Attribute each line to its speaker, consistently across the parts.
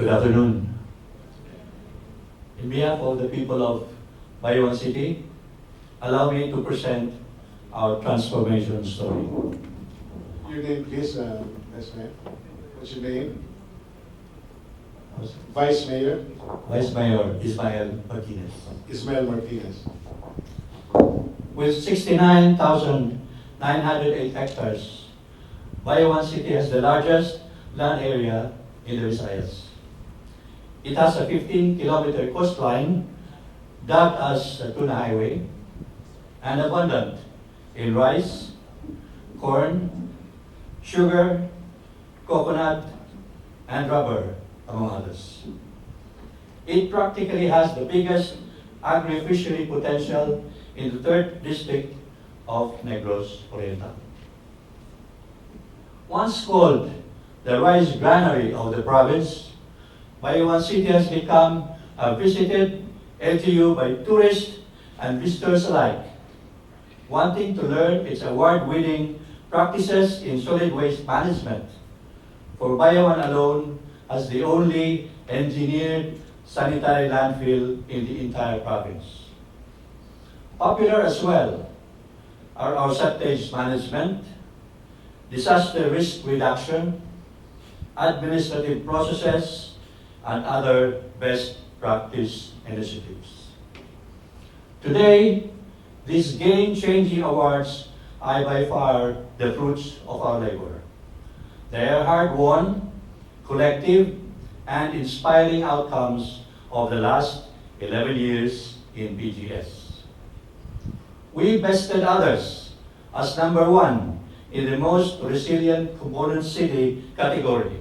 Speaker 1: Good afternoon. In behalf of the people of Bayawan City, allow me to present our transformation story.
Speaker 2: Your name, please, Vice Mayor. What's your name? Vice Mayor
Speaker 1: Vice Mayor Ismael Martinez.
Speaker 2: Ismael Martinez.
Speaker 1: With 69,908 hectares, Bayawan City has the largest land area in the Visayas. It has a 15-kilometer coastline dubbed as a tuna highway and abundant in rice, corn, sugar, coconut, and rubber, among others. It practically has the biggest agri-fishery potential in the 3rd district of Negros Oriental. Once called the rice granary of the province, Bayawan City has become a visited LGU by tourists and visitors alike, wanting to learn its award-winning practices in solid waste management. For Bayawan alone has the only engineered sanitary landfill in the entire province. Popular as well are our septage management, disaster risk reduction, administrative processes, and other best practice initiatives. Today, these game-changing awards are by far the fruits of our labor. They are hard-won, collective, and inspiring outcomes of the last 11 years in BGS. We bested others as number 1 in the most resilient component city category,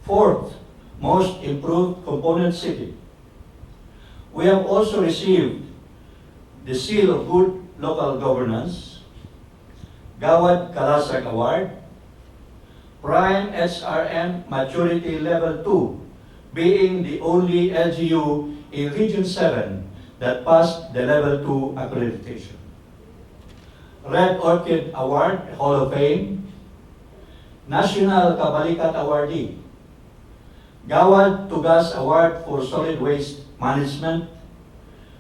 Speaker 1: 4th most improved component city. We have also received the Seal of Good Local Governance, Gawad Kalasag Award, Prime SRM Maturity Level 2, being the only LGU in Region 7 that passed the Level 2 accreditation. Red Orchid Award, Hall of Fame, National Kabalikat Awardee, Gawad Tugas Award for Solid Waste Management,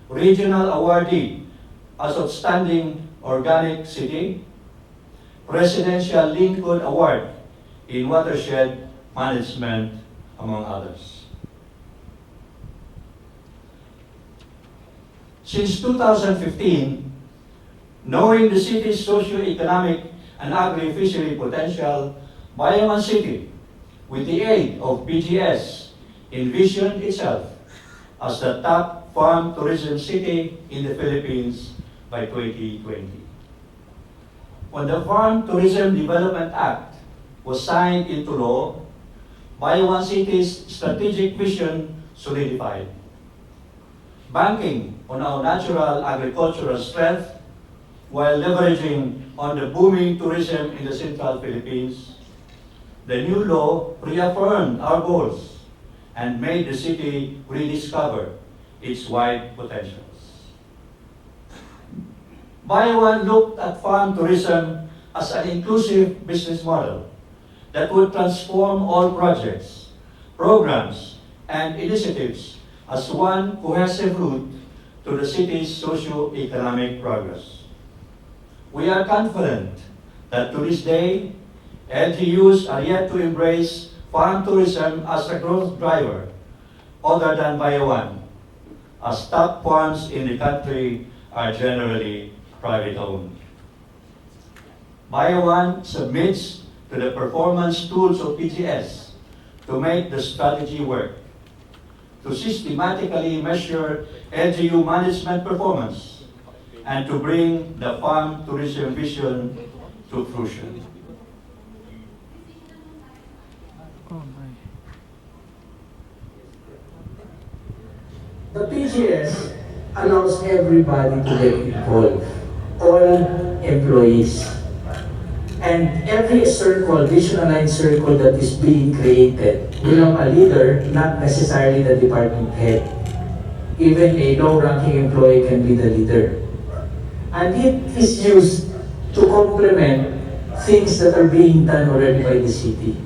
Speaker 1: Regional Awardee as Outstanding Organic City, Presidential Lincoln Award in Watershed Management, among others. Since 2015, knowing the city's socio-economic and agri-fishery potential, Bayawan City, with the aid of BGS, envisioned itself as the top farm tourism city in the Philippines by 2020. When the Farm Tourism Development Act was signed into law, Bayawan City's strategic vision solidified. Banking on our natural agricultural strength while leveraging on the booming tourism in the Central Philippines, the new law reaffirmed our goals and made the city rediscover its wide potentials. Bayawan looked at farm tourism as an inclusive business model that would transform all projects, programs, and initiatives as one cohesive route to the city's socio-economic progress. We are confident that to this day, LGUs are yet to embrace farm tourism as a growth driver, other than Bayawan, as top farms in the country are generally private-owned. Bayawan submits to the performance tools of PGS to make the strategy work, to systematically measure LGU management performance, and to bring the farm tourism vision to fruition.
Speaker 3: The PGS allows everybody to get involved, all employees. And every circle, vision-aligned circle that is being created will have a leader, not necessarily the department head. Even a low-ranking employee can be the leader. And it is used to complement things that are being done already by the city.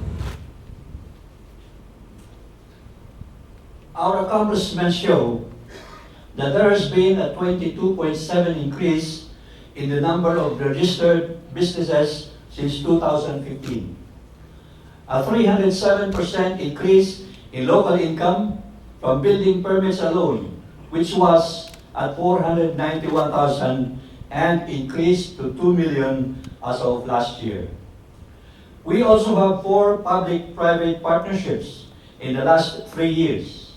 Speaker 1: Our accomplishments show that there has been a 22.7 increase in the number of registered businesses since 2015, a 307% increase in local income from building permits alone, which was at 491,000 and increased to 2 million as of last year. We also have 4 public-private partnerships in the last 3 years,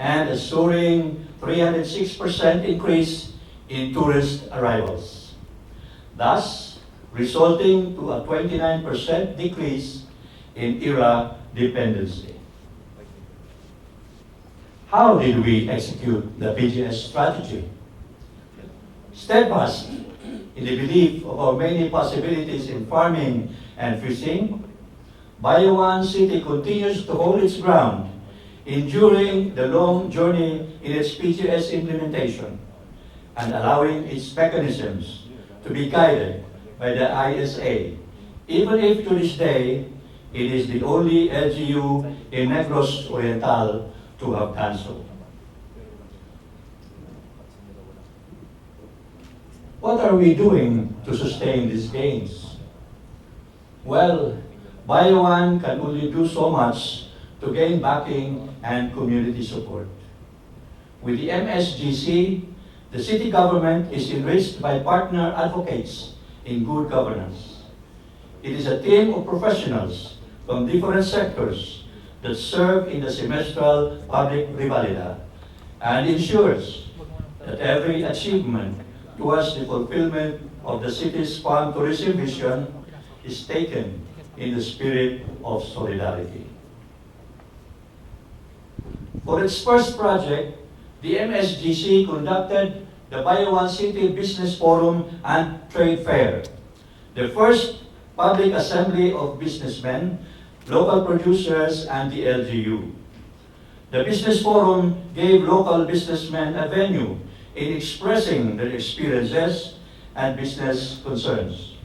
Speaker 1: and a soaring 306% increase in tourist arrivals, thus resulting to a 29% decrease in era dependency. How did we execute the BGS strategy? Steadfast in the belief of our many possibilities in farming and fishing, Bayawan City continues to hold its ground, enduring the long journey in its PGS implementation and allowing its mechanisms to be guided by the ISA, even if to this day it is the only LGU in Negros Oriental to have done so. What are we doing to sustain these gains? Well, Bayawan can only do so much to gain backing and community support. With the MSGC, the city government is enriched by partner advocates in good governance. It is a team of professionals from different sectors that serve in the semestral public revalida and ensures that every achievement towards the fulfillment of the city's farm tourism vision is taken in the spirit of solidarity. For its first project, the MSGC conducted the Bayawan City Business Forum and Trade Fair, the first public assembly of businessmen, local producers, and the LGU. The Business Forum gave local businessmen a venue in expressing their experiences and business concerns.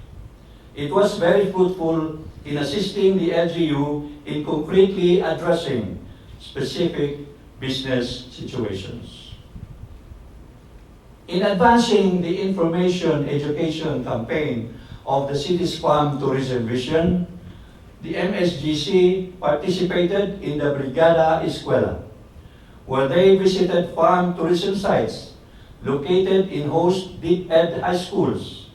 Speaker 1: It was very fruitful in assisting the LGU in concretely addressing specific business situations. In advancing the information education campaign of the city's farm tourism vision, the MSGC participated in the Brigada Escuela, where they visited farm tourism sites located in host DepEd high schools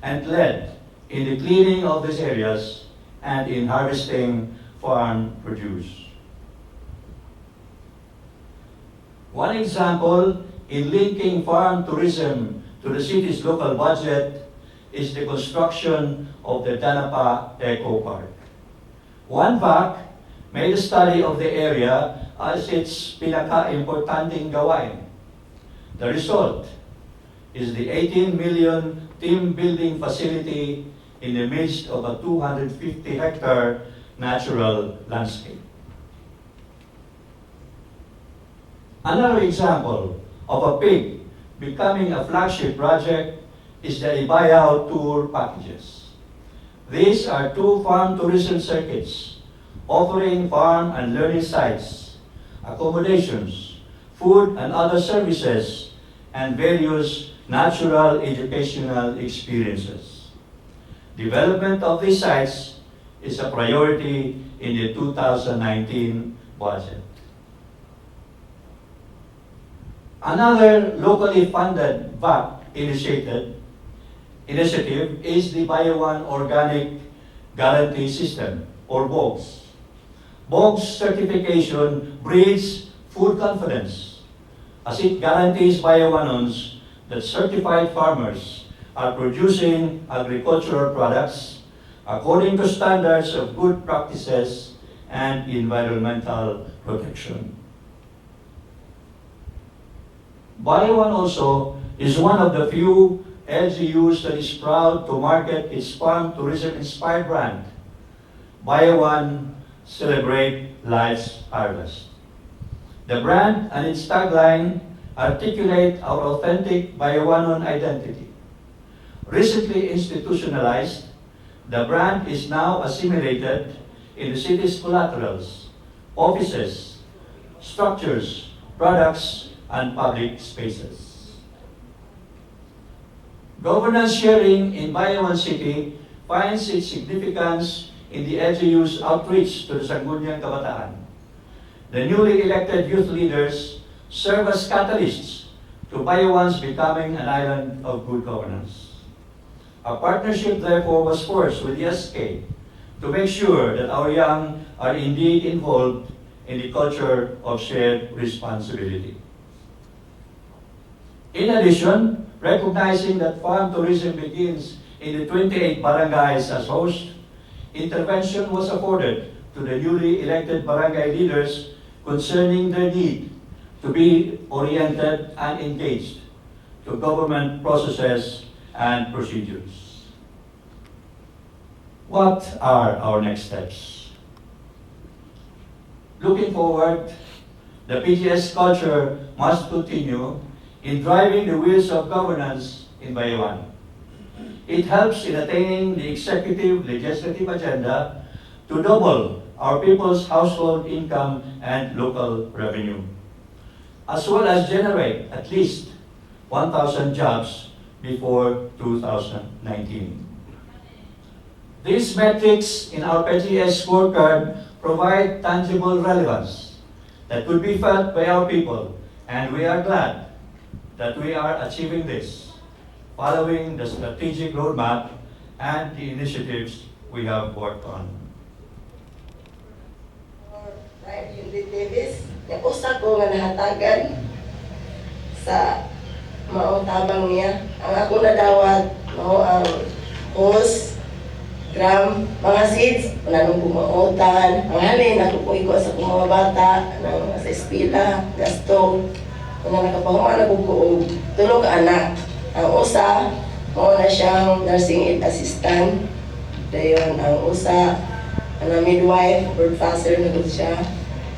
Speaker 1: and led in the cleaning of these areas and in harvesting farm produce. One example in linking farm tourism to the city's local budget is the construction of the Danapa Eco Park. One VAC made a study of the area as its pinaka-importanting gawain. The result is the 18 million team building facility in the midst of a 250-hectare natural landscape. Another example of a pig becoming a flagship project is the Ibayao tour packages. These are 2 farm tourism circuits offering farm and learning sites, accommodations, food and other services, and various natural educational experiences. Development of these sites is a priority in the 2019 budget. Another locally funded VAC initiative is the Bayawan Organic Guarantee System, or BOGS. BOGS certification breeds food confidence, as it guarantees Bayawanons that certified farmers are producing agricultural products according to standards of good practices and environmental protection. Bayawan also is one of the few LGUs that is proud to market its farm tourism-inspired brand, Bayawan Celebrate Life's Harvest. The brand and its tagline articulate our authentic Bayawanon identity. Recently institutionalized, the brand is now assimilated in the city's collaterals, offices, structures, products, and public spaces. Governance sharing in Bayawan City finds its significance in the LGU's outreach to the Sangguniang Kabataan. The newly elected youth leaders serve as catalysts to Bayawan's becoming an island of good governance. A partnership therefore was forged with the SK to make sure that our young are indeed involved in the culture of shared responsibility. In addition, recognizing that farm tourism begins in the 28 barangays as host, intervention was afforded to the newly elected barangay leaders concerning their need to be oriented and engaged to government processes and procedures. What are our next steps? Looking forward, the PGS culture must continue in driving the wheels of governance in Bayawan. It helps in attaining the executive legislative agenda to double our people's household income and local revenue, as well as generate at least 1,000 jobs before 2019. These metrics in our PGS scorecard provide tangible relevance that could be felt by our people, and we are glad that we are achieving this, following the strategic roadmap and the initiatives we have worked on.
Speaker 4: Right, Judith Davis, yung usa ko nga nahatagan sa mautabang niya. Ang ako nadawat, mao ang hose, gram, mga seeds, nanong bumautan, ang halin, nakukuha ko sa mga bata, sa espila, gasto, kung nakapahuman na kukuog, tulog anak. Ang usa, mao na siyang nursing aid assistant. Dayon, ang usa, ang midwife, bird passer na gud siya.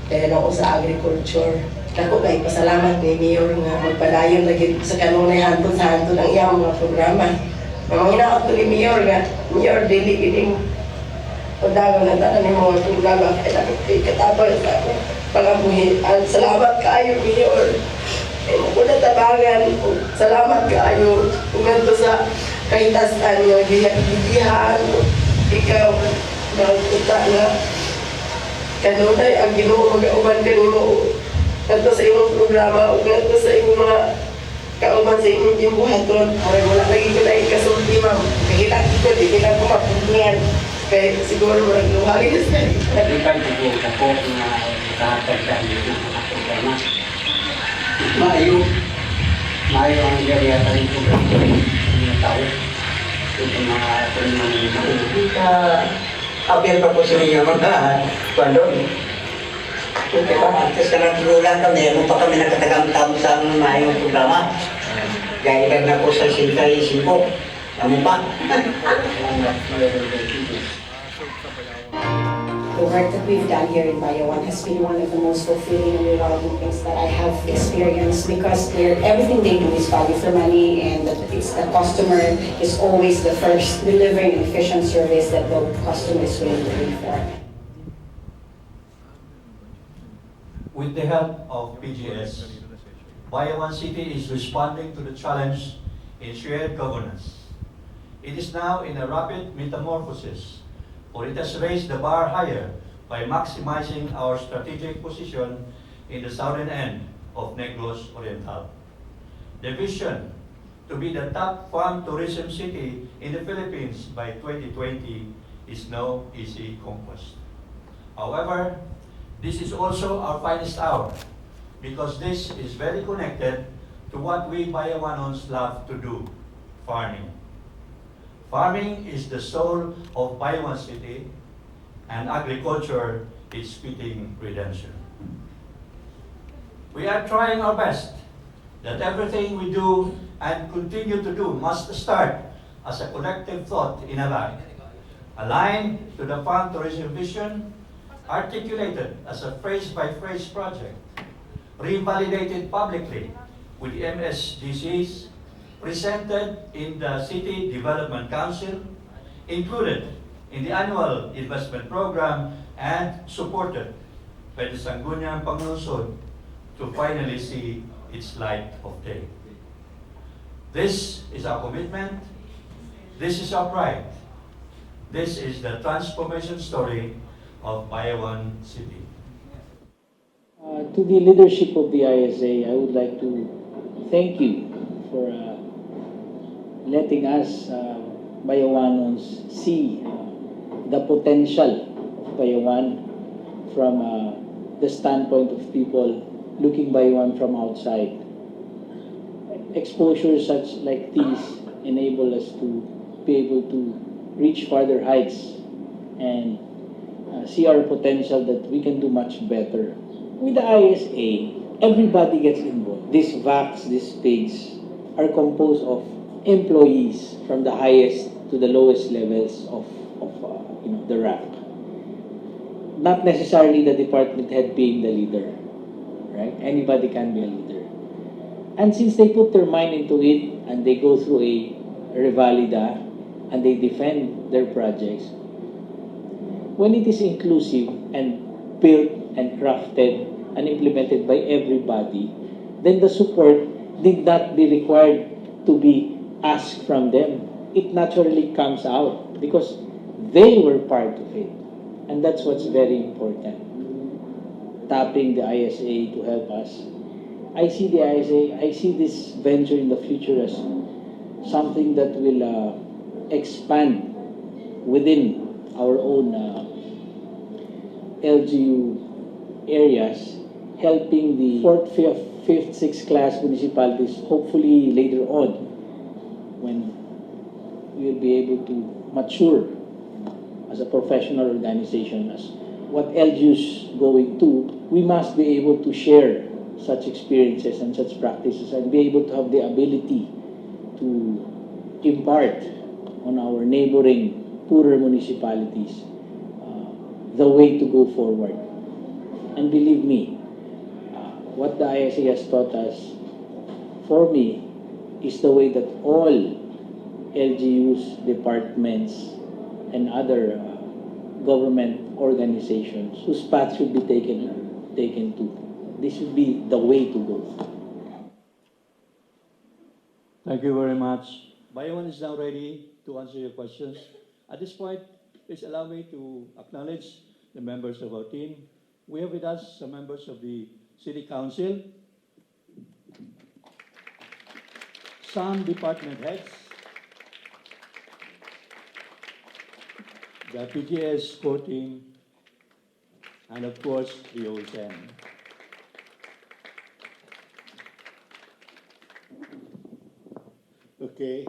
Speaker 4: Dayon, ang usa, agriculture. Ako kay pasalamat ni Mayor nga magpadayon lagi sa kanunay hantod sa hantod ang iyang mga programa. Mga hinaot ko ni Mayor nga, Mayor, dili gining pagdagang na tanan ni mga programa kaya katabal sa pangabuhi. Salamat kaayo, Mayor. Muna tabangan, salamat kaayo. Uganto sa kahitasan nga gigihan, ikaw, nagpunta nga kanunay ang Ginoo mag-auban kanimo. Kanto sa imong programa, kanto sa imong mga kauban sa imong gimbuhaton. Aray wala lagi ko na ikasulti, ma'am. Kahilak ko, di lang ko mapuntihan. Kaya siguro marang luhagi na sa
Speaker 5: Bukan juga ako na nakahatag sa inyo ng mga programa. Maayo ang gariatan ng programa ng tao. Ito mga
Speaker 6: Apil pa po sa inyo mga pandon. Okay ba? Antes ka lang tululan kami, mo pa kami nakatagang-tawag sa mayong programa. Gaya lang na po sa 65. Ano pa?
Speaker 7: The work that we've done here in Bayawan has been one of the most fulfilling and rewarding things that I have experienced because everything they do is value for money and it's the customer is always the first delivering an efficient service that the customer is willing to pay for.
Speaker 1: With the help of PGS, Bayawan City is responding to the challenge in shared governance. It is now in a rapid metamorphosis, for it has raised the bar higher by maximizing our strategic position in the southern end of Negros Oriental. The vision to be the top farm tourism city in the Philippines by 2020 is no easy conquest. However, this is also our finest hour because this is very connected to what we Bayawanons love to do, farming. Farming is the soul of Bayawan City, and agriculture is fitting redemption. We are trying our best that everything we do and continue to do must start as a collective thought in a line, aligned to the farm tourism vision, articulated as a phrase-by-phrase project, revalidated publicly with the MSDCs, presented in the City Development Council, included in the annual investment program, and supported by the Sangguniang Pangunason to finally see its light of day. This is our commitment. This is our pride. This is the transformation story of Bayawan City.
Speaker 3: To the leadership of the ISA, I would like to thank you for letting us Bayawanons see the potential of Bayawan from the standpoint of people looking Bayawan from outside. Exposure such like these enable us to be able to reach farther heights and see our potential that we can do much better. With the ISA, everybody gets involved. These VACs, these pigs, are composed of employees from the highest to the lowest levels of the rank. Not necessarily the department head being the leader, right? Anybody can be a leader. And since they put their mind into it and they go through a NatRevalida and they defend their projects, when it is inclusive and built and crafted and implemented by everybody, then the support need not be required to be asked from them. It naturally comes out because they were part of it. And that's what's very important. Tapping the ISA to help us. I see the ISA, I see this venture in the future as something that will expand within our own LGU areas, helping the 4th, 5th, 6th class municipalities, hopefully later on, when we'll be able to mature as a professional organization, as what LGU's going to, we must be able to share such experiences and such practices and be able to have the ability to impart on our neighboring poorer municipalities the way to go forward. And believe me, what the ISA has taught us, for me, is the way that all LGUs, departments, and other government organizations whose path should be taken to. This should be the way to go.
Speaker 1: Thank you very much. Bayawan is now ready to answer your questions. At this point, please allow me to acknowledge the members of our team. We have with us some members of the City Council, some department heads, the PGS core team, and of course, the OSM.
Speaker 2: Okay.